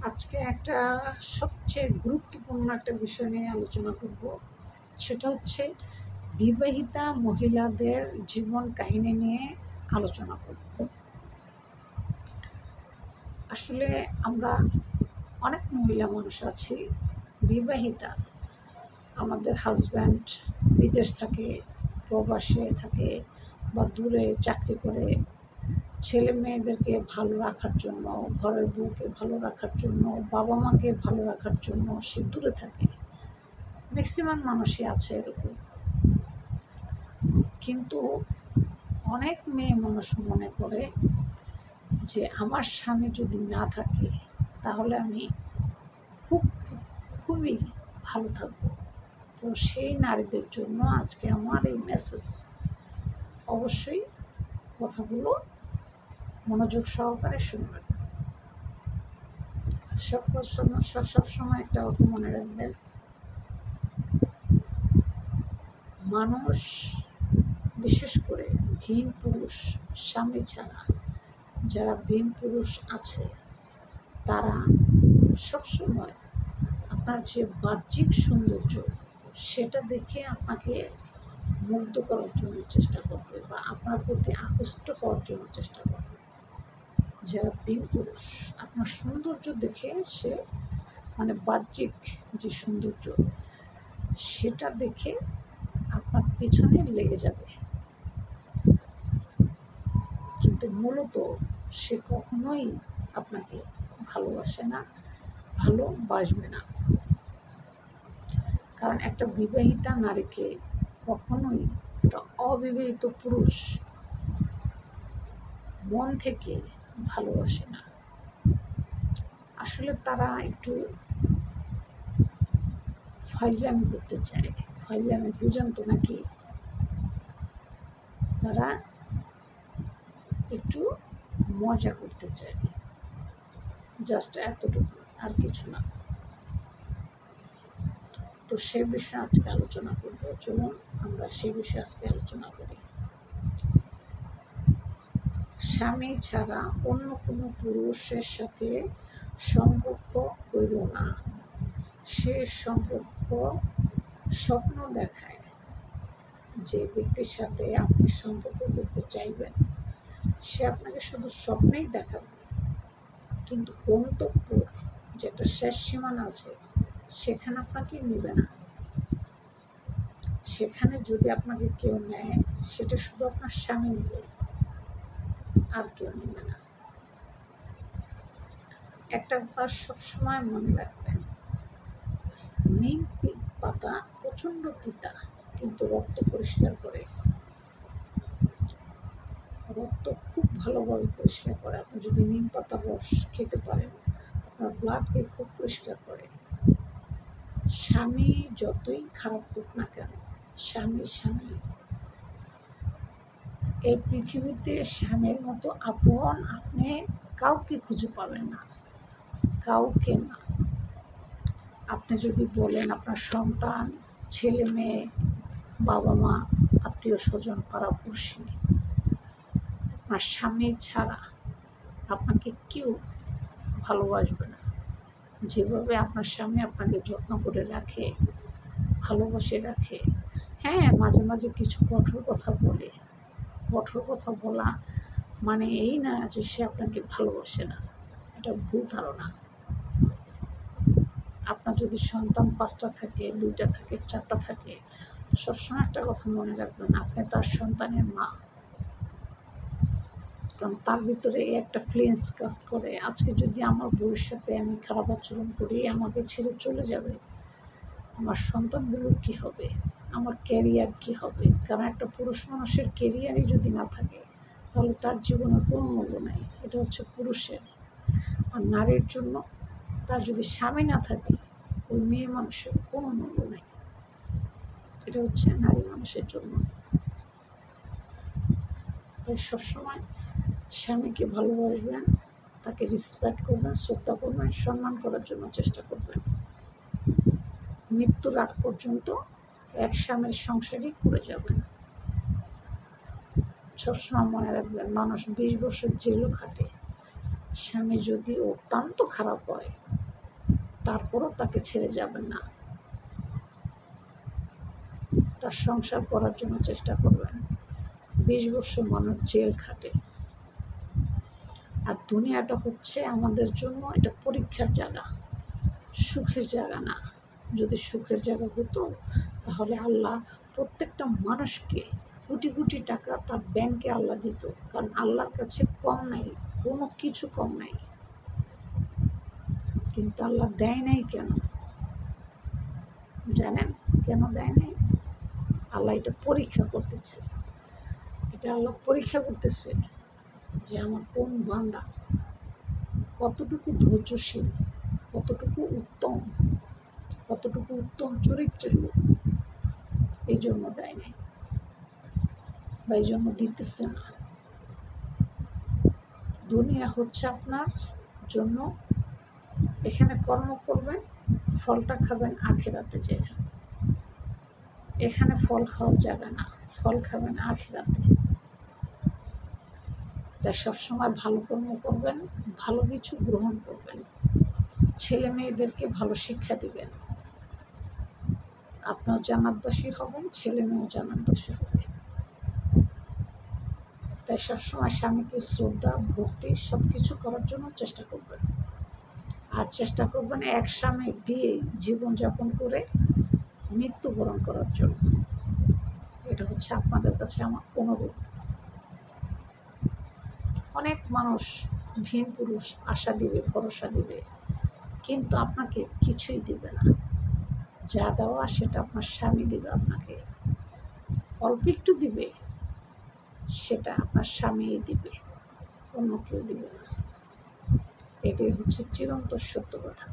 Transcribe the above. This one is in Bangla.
আজকে একটা সবচেয়ে গুরুত্বপূর্ণ একটা বিষয় নিয়ে আলোচনা করব। সেটা হচ্ছে বিবাহিতা মহিলাদের জীবন কাহিনী নিয়ে আলোচনা করব। আসলে আমরা অনেক মহিলা মানুষ আছি বিবাহিতা, আমাদের হাজব্যান্ড বিদেশ থাকে, প্রবাসে থাকে বা দূরে চাকরি করে, ছেলে মেয়েদেরকে ভালো রাখার জন্য, ঘরের বউকে ভালো রাখার জন্য, বাবা মাকে ভালো রাখার জন্য সে দূরে থাকে। ম্যাক্সিমাম মানুষই আছে এরকম। কিন্তু অনেক মেয়ে মানুষ মনে করে যে আমার স্বামী যদি না থাকে তাহলে আমি খুব খুবই ভালো থাকবো। তো সেই নারীদের জন্য আজকে আমার এই মেসেজ। অবশ্যই কথাগুলো মনোযোগ সহকারে শুনবেন। সবসময় একটা কথা মনে রাখবেন, মানুষ বিশেষ করে ভিন পুরুষ স্বামী ছাড়া যারা ভিন পুরুষ আছে তারা সবসময় আপনার যে বাহ্যিক সৌন্দর্য সেটা দেখে আপনাকে মুগ্ধ করার জন্য চেষ্টা করবে বা আপনার প্রতি আকৃষ্ট হওয়ার জন্য চেষ্টা করবে। যারা ভিন পুরুষ আপনার সৌন্দর্য দেখে সে বাহ্যিক যে সৌন্দর্য সেটা দেখে আপনার পিছনে লেগে যাবে, কিন্তু মূলত সে কখনোই আপনাকে ভালোবাসে না, ভালোবাসবে না। কারণ একটা বিবাহিতা নারীকে কখনোই একটা অবিবাহিত পুরুষ মন থেকে ভালোবাসে না। আসলে তারা একটু ফাইজলামি করতে চায়। ফাইজলামি বুঝেন তো নাকি? তারা একটু মজা করতে চায়, জাস্ট এতটুকু, আর কিছু না। তো সে বিষয়ে আজকে আলোচনা করবো। চলুন আমরা সে বিষয়ে আজকে আলোচনা করি। স্বামী ছাড়া অন্য কোনো পুরুষের সাথে সম্পর্ক করল না। সে সম্পর্ক স্বপ্ন দেখায়। যে ব্যক্তির সাথে আপনি সম্পর্ক করতে চাইবেন সে আপনাকে শুধু স্বপ্নেই দেখাবে, কিন্তু গন্তব্যর যেটা শেষ সীমানা আছে সেখানে আপনাকে নেবে না। সেখানে যদি আপনাকে কেউ নেয় সেটা শুধু আপনার স্বামী নেবে, আর কেউ নেবে না। একটা কথা সবসময় মনে রাখবেন, নিম পাতা প্রচণ্ড তিতা কিন্তু রক্ত পরিষ্কার করে। রক্ত খুব ভালোভাবে পরিষ্কার করে। আপনি যদি নিম পাতার রস খেতে পারেন আপনার ব্লাডকে খুব পরিষ্কার করে। স্বামী যতই খারাপ হোক না কেন, স্বামী এই পৃথিবীতে স্বামীর মতো আপন আপনি কাউকে খুঁজে পাবেন না, কাউকে না। আপনি যদি বলেন আপনার সন্তান, ছেলে মেয়ে, বাবা মা, আত্মীয় স্বজন, পাড়াপড়শি, আপনার স্বামী ছাড়া আপনাকে কেউ ভালোবাসবে না। যেভাবে আপনার স্বামী আপনাকে যত্ন করে রাখে, ভালোবাসে রাখে। হ্যাঁ, মাঝে মাঝে কিছু কঠোর কথা বলে। কঠোর কথা বলা মানে এই না যে সে আপনাকে ভালোবাসে না, এটা ভুল ধারণা। আপনার যদি সন্তান 5টা থাকে, 2টা থাকে, 4টা থাকে, সবসময় একটা কথা মনে রাখবেন, আপনি তার সন্তানের মা। কারণ তার ভিতরে এই একটা ফিলিংস কাজ করে, আজকে যদি আমার বউয়ের সাথে আমি খারাপ আচরণ করি, আমাকে ছেড়ে চলে যাবে, আমার সন্তানগুলোর কী হবে, আমার ক্যারিয়ার কী হবে। কারণ একটা পুরুষ মানুষের ক্যারিয়ারই যদি না থাকে তাহলে তার জীবনের কোনো মূল্য নেই। এটা হচ্ছে পুরুষের। আর নারীর জন্য তার যদি স্বামী না থাকে ওই মেয়ে মানুষের কোনো মূল্য নেই। এটা হচ্ছে নারী মানুষের জন্য। তাই সবসময় স্বামীকে ভালোবাসবেন, তাকে রেসপেক্ট করবেন, শ্রদ্ধা করবেন, সম্মান করার জন্য চেষ্টা করবেন। মৃত্যুর আগ পর্যন্ত এক স্বামীর সংসারই করে যাবেন। সবসময় মনে রাখবেন, মানুষ 20 বছর জেলও খাটে স্বামী যদি অত্যন্ত খারাপ হয় তারপরও তাকে ছেড়ে যাবেন না, তার সংসার করার জন্য চেষ্টা করবেন। 20 বছর মানুষ জেল খাটে। আর দুনিয়াটা হচ্ছে আমাদের জন্য এটা পরীক্ষার জায়গা, সুখের জায়গা না। যদি সুখের জায়গা হতো তাহলে আল্লাহ প্রত্যেকটা মানুষকে কোটি কোটি টাকা তার ব্যাংকে আল্লাহ দিত, কারণ আল্লাহর কাছে কম নাই, কোনো কিছু কম নাই। কিন্তু আল্লাহ দেয় নাই কেন জানেন? কেন দেয় নাই? আল্লাহ এটা পরীক্ষা করতেছে, এটা আল্লাহ পরীক্ষা করতেছে যে আমার কোন বান্দা কতটুকু ধৈর্যশীল, কতটুকু উত্তম চরিত্রের লোক। এই জন্য দেয় নাই বা এই জন্য দিতেছে না। দুনিয়া হচ্ছে আপনার জন্য, এখানে কর্ম করবেন, ফলটা খাবেন আখিরাতে যেয়ে। এখানে ফল খাওয়ার জায়গা না, ফল খাবেন আখিরাতে। তাই সবসময় ভালো কর্ম করবেন, ভালো কিছু গ্রহণ করবেন, ছেলে মেয়েদেরকে ভালো শিক্ষা দিবেন। আপনিও জান্নাতবাসী হবেন, ছেলে মেয়েও জান্নাতবাসী হবে। তাই সবসময় স্বামীকে শ্রদ্ধা ভক্তি সব কিছু করার জন্য চেষ্টা করবেন। আর চেষ্টা করবেন এক স্বামী দিয়ে জীবনযাপন করে মৃত্যুবরণ করার জন্য। এটা হচ্ছে আপনাদের কাছে আমার অনুরোধ। অনেক মানুষ ভিন পুরুষ আশা দিবে, ভরসা দিবে, কিন্তু আপনাকে কিছুই দিবে না। যা দেওয়া সেটা আপনার স্বামী দিবে আপনাকে। অল্প একটু দিবে, সেটা আপনার স্বামীই দিবে, অন্য কেউ দিবে না। এটাই হচ্ছে চিরন্তন সত্য কথা।